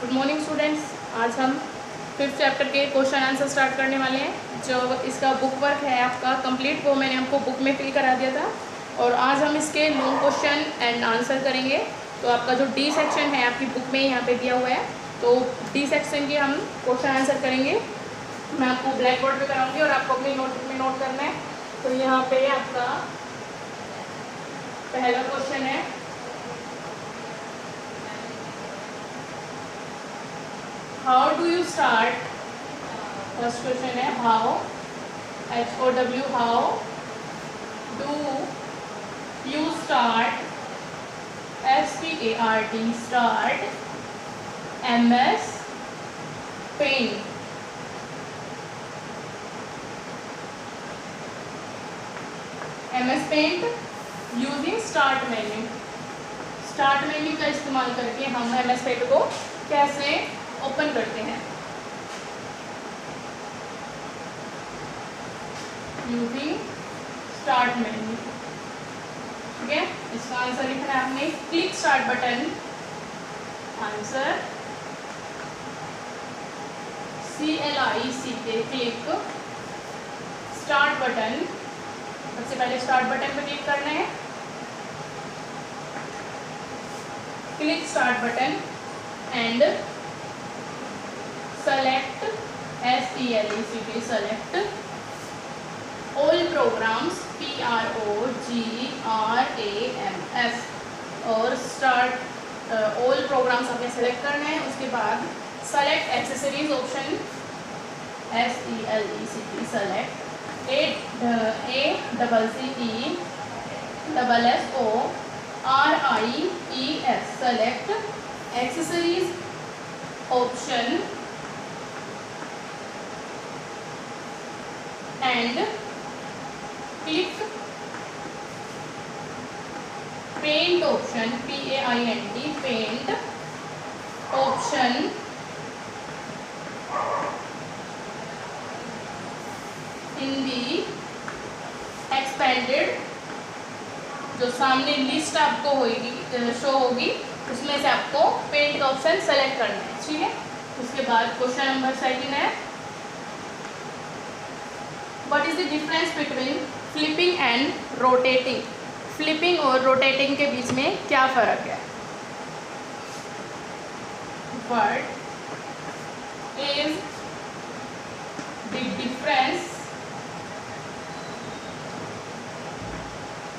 Good morning students. आज हम 5th chapter के क्वेश्चन आंसर स्टार्ट करने वाले हैं। जो इसका बुक वर्क है आपका कंप्लीट, वो मैंने आपको बुक में फिल करा दिया था और आज हम इसके लॉन्ग क्वेश्चन एंड आंसर करेंगे। तो आपका जो डी सेक्शन है आपकी बुक में यहाँ पे दिया हुआ है, तो डी सेक्शन के हम क्वेश्चन आंसर करेंगे। मैं आपको ब्लैक बोर्ड पर कराऊँगी और आपको अपनी नोटबुक में नोट करना है। तो यहाँ पे आपका पहला क्वेश्चन है, how do you start. First question है how, HOW, how do you start, START, start MS paint. MS paint using start menu. Start menu का इस्तेमाल करके हम MS पेंट को कैसे ओपन करते हैं। यूजिंग स्टार्ट मेन्यू, ठीक है। इसका आंसर लिखना है आपने, click start button. Answer CLICK, click start button. सबसे पहले स्टार्ट बटन पर क्लिक करना है, click start button and select SELECT, select all programs, PROGRAMS और स्टार्ट all programs आपने सेलेक्ट करना है। उसके बाद select accessories option, SELECT, select ACCESSORIES, select accessories option and click paint option, PAINT, paint option in the expanded, जो सामने list आपको होगी शो होगी उसमें से आपको पेंट का ऑप्शन सेलेक्ट करना है, ठीक है। उसके बाद क्वेश्चन नंबर 2 है, what is the difference between flipping and rotating. Flipping और रोटेटिंग के बीच में क्या फ़र्क है। What is the difference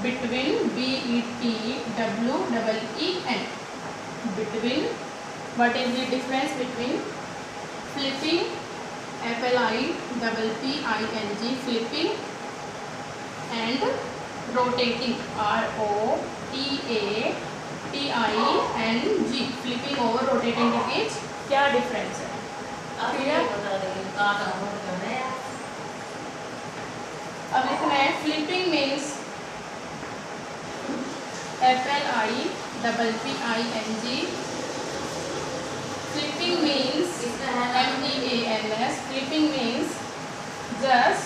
between BETWEEN, between, what is the difference between flipping, FLIPPING, flipping and rotating, ROTATING, flipping और rotating के बीच क्या डिफरेंस है। अब लिखना है flipping means FLIPPING, flipping means MEANS, flipping means just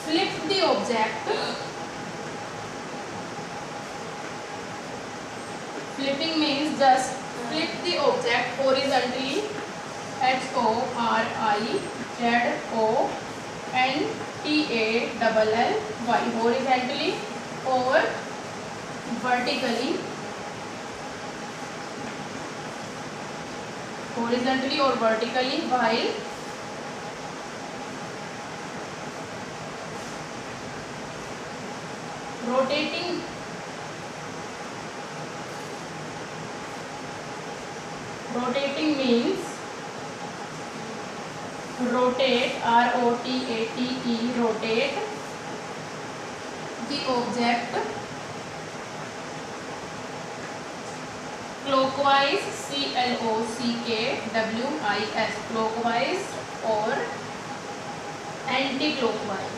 flip the object. Flipping means just flip the object horizontally, HORIZONTALLY, horizontally or vertically, while rotating means rotate, ROTATE, rotate the object clockwise, CLOCKWIS, clockwise or anti-clockwise।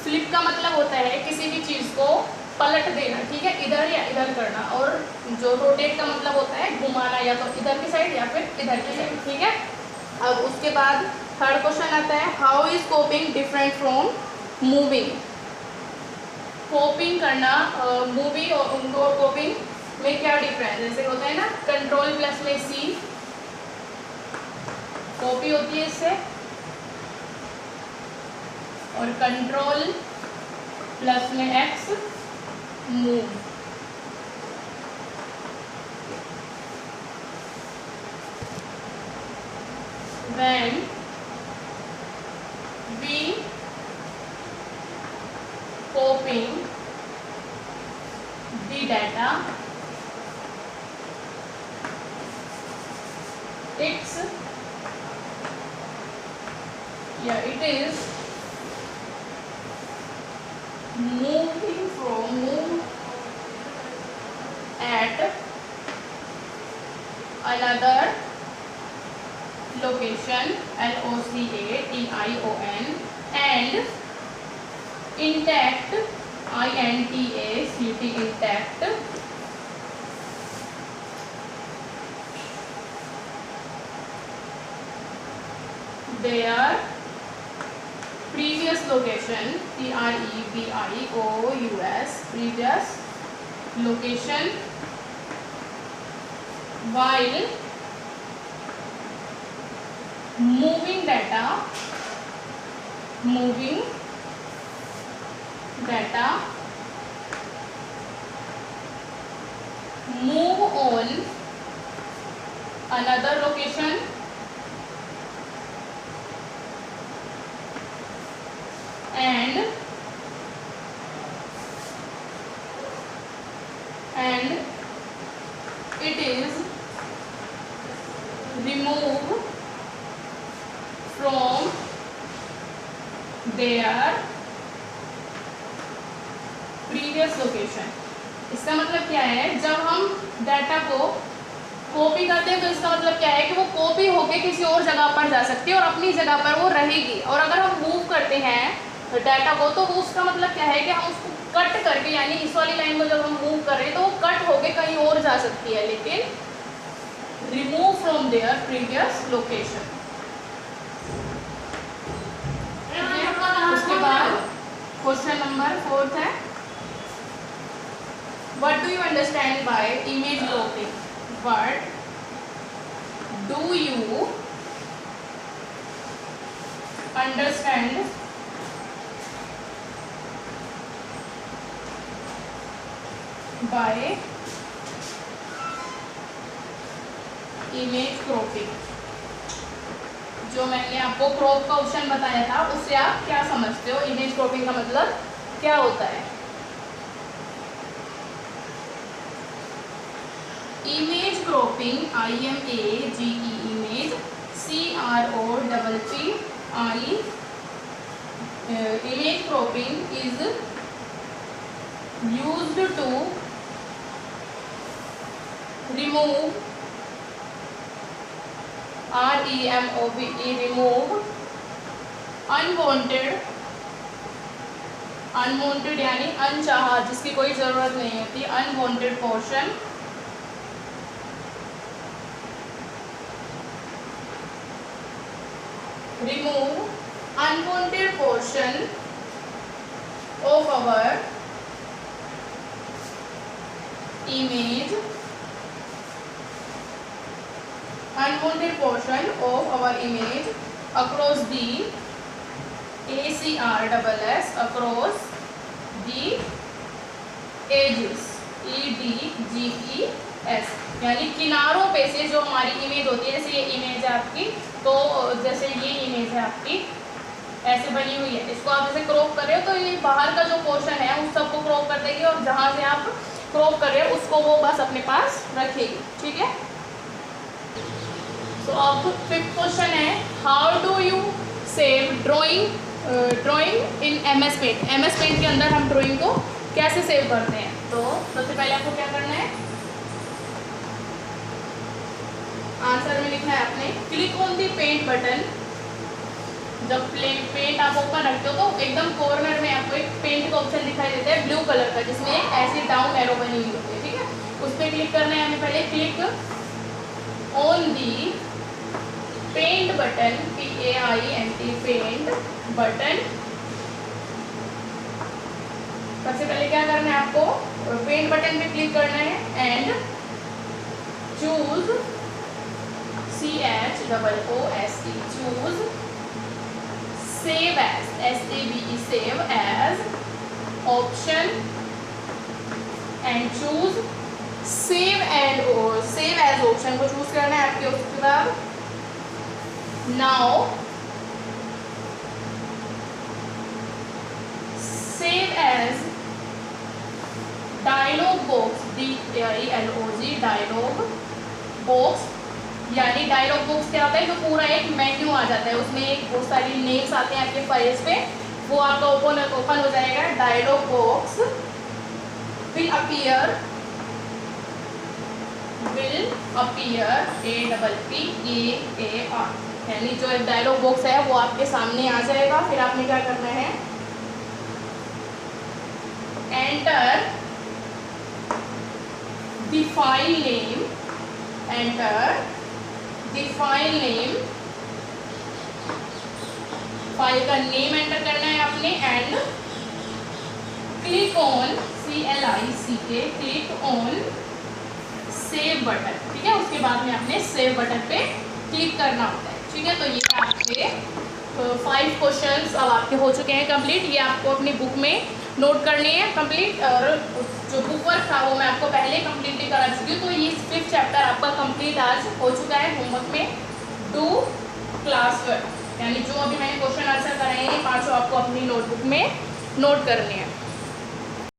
Flip का मतलब होता है किसी भी चीज़ को पलट देना, ठीक है, इधर या इधर करना। और जो रोटेट का मतलब होता है घुमाना, या तो इधर की साइड या फिर इधर की साइड, ठीक है। अब उसके बाद थर्ड क्वेश्चन आता है, how is coping different from moving. Coping करना, मूविंग और कोपिंग में क्या डिफरेंस, जैसे होता है ना कंट्रोल प्लस में सी कॉपी होती है इससे, और कंट्रोल प्लस में X move. When we copying the data, it is moving from at another location, LOCATION, and intact, INTACT, intact, their previous location, PREVIOUS, previous location, while moving data move on another location and it is removed from their previous location। इसका मतलब क्या है, जब हम data को copy करते हैं तो इसका मतलब क्या है कि वो कॉपी होके किसी और जगह पर जा सकती है और अपनी जगह पर वो रहेगी। और अगर हम मूव करते हैं डाटा को तो वो उसका मतलब क्या है कि हम उसको कट करके, यानी इस वाली लाइन को जब हम मूव कर रहे हैं तो वो कट होके कहीं और जा सकती है, लेकिन remove from there previous location. उसके बाद क्वेश्चन नंबर 4 है, what do you understand by image cropping? What do you understand by image cropping? जो मैंने आपको क्रॉप का ऑप्शन बताया था उससे आप क्या समझते हो, इमेज क्रॉपिंग का मतलब क्या होता है? Image cropping, IMAGE, image, CROPPI, image cropping is used to remove, REMOVE, remove unwanted यानी अनचाहा, जिसकी कोई ज़रूरत नहीं होती, unwanted portion remove unwanted portion of our image, unwanted portion of our image across the ACRSS, across the edges, EDGES, यानी किनारों पे से जो हमारी इमेज होती है, जैसे ये इमेज है आपकी, तो जैसे ये इमेज है आपकी ऐसे बनी हुई है, इसको आप जैसे क्रॉप कर रहे हो तो ये बाहर का जो पोर्शन है उस सबको क्रॉप कर देगी और जहाँ से आप क्रॉप कर रहे हो उसको वो बस अपने पास रखेगी, ठीक है। तो अब 5th क्वेश्चन है, how do you save drawing in MS Paint। MS Paint के अंदर हम ड्राइंग को कैसे सेव करते हैं? तो सबसे पहले आपको क्या करना है, आंसर में लिखना है आपने, click on the paint button जब पेंट आप ओपन रखते हो तो एकदम कॉर्नर में आपको एक पेंट का ऑप्शन दिखाई देता है ब्लू कलर का, जिसमें ऐसी डाउन एरो बनी हुई होती है, ठीक है। उस पर क्लिक करना है हमें पहले। Click on the paint button, PAINT paint button. सबसे पहले क्या करना है आपको, पेंट बटन पे क्लिक करना है and choose CHOOSE choose save as, SAVE save as option and choose save as option को चूज करना है आपके। उसके बाद now save as dialog box, DIALOG dialog box, यानी डायलॉग बॉक्स क्या होता है, जो पूरा एक मेन्यू आ जाता है, उसमें एक बहुत सारी नेम्स आते हैं आपके फाइल्स पे, वो आपका ओपन हो जाएगा। Dialog box will appear APPEAR, यानी जो एक डायलॉग बॉक्स है वो आपके सामने आ जाएगा। फिर आपने क्या करना है, enter the file name, file का नेम एंटर करना है आपने and click on click on save button, ठीक है। उसके बाद में आपने सेव बटन पे क्लिक करना होता है, ठीक है। तो ये आपके 5 क्वेश्चंस अब आपके हो चुके हैं कंप्लीट। ये आपको अपनी बुक में नोट करनी है कंप्लीट, और जो बुक वर्क था वो मैं आपको पहले कंप्लीटली करा चुकी हूँ। तो ये 5th चैप्टर आपका कंप्लीट आज हो चुका है होमवर्क में। डू क्लास वर्क, यानी जो अभी मैंने क्वेश्चन आंसर कराए हैं 5 आपको अपनी नोटबुक में नोट करने हैं।